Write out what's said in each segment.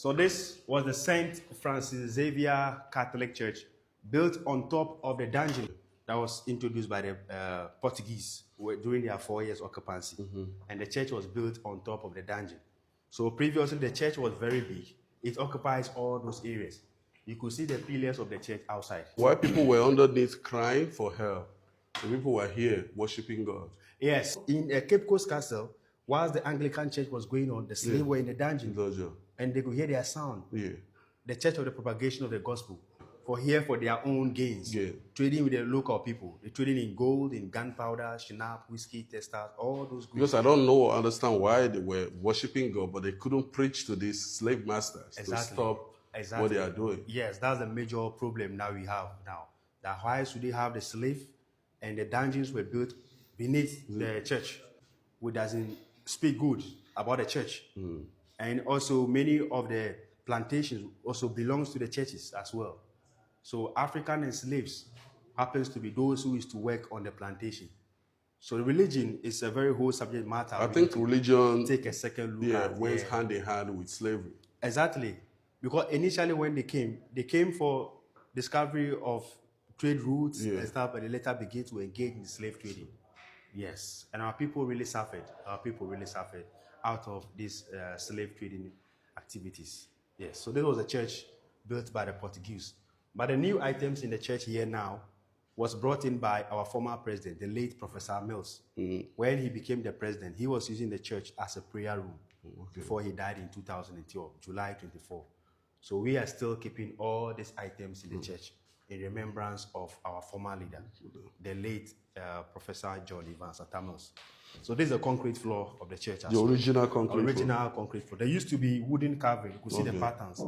So this was the Saint Francis Xavier Catholic Church, built on top of the dungeon that was introduced by the Portuguese during their 4 years occupancy. And the church was built on top of the dungeon. So previously the church was very big. It occupies all those areas. You could see the pillars of the church outside. While people were underneath crying for help, the people were here worshiping God. Yes, in Cape Coast Castle, whilst the Anglican church was going on, the slaves were in the dungeon. And they could hear their sound. The church of the propagation of the gospel. For their own gains. Trading with the local people. They're trading in gold, in gunpowder, shinap, whiskey, testers, all those. Because I don't know or understand why they were worshiping God, but they couldn't preach to these slave masters to stop what they are doing. Yes, that's the major problem now we have now. That why should they have the slave and the dungeons were built beneath the church, which doesn't speak good about the church. And also many of the plantations also belongs to the churches as well. So African and slaves happens to be those who used to work on the plantation. So religion is a very whole subject matter. I think religion take a second look at went hand in hand with slavery. Exactly. Because initially when they came for discovery of trade routes and stuff, but they later began to engage in slave trading. Yes. And our people really suffered. Out of these slave trading activities. Yes. So this was a church built by the Portuguese. But the new items in the church here now was brought in by our former president, the late Professor Mills. When he became the president, he was using the church as a prayer room before he died in 2012, July 24. So we are still keeping all these items in the church in remembrance of our former leader, the late Professor John Evans Atamils. So this is the concrete floor of the church. The original concrete floor. There used to be wooden carving. You could see the patterns.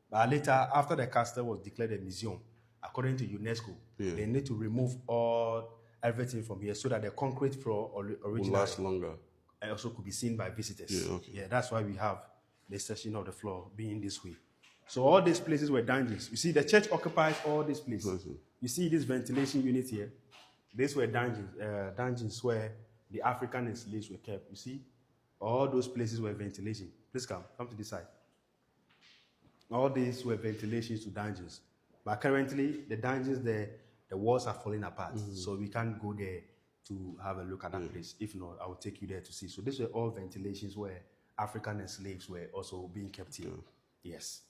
But later, after the castle was declared a museum, according to UNESCO, they need to remove everything from here so that the concrete floor original will last longer. And also could be seen by visitors. That's why we have the section of the floor being this way. So all these places were dungeons. You see, the church occupies all these places. You see this ventilation unit here. These were dungeons where the African slaves were kept. You see, all those places were ventilation. Please come to this side. All these were ventilations to dungeons. But currently, the dungeons there, the walls are falling apart. So we can't go there to have a look at that place. If not, I will take you there to see. So these were all ventilations where African slaves were also being kept here. Yes.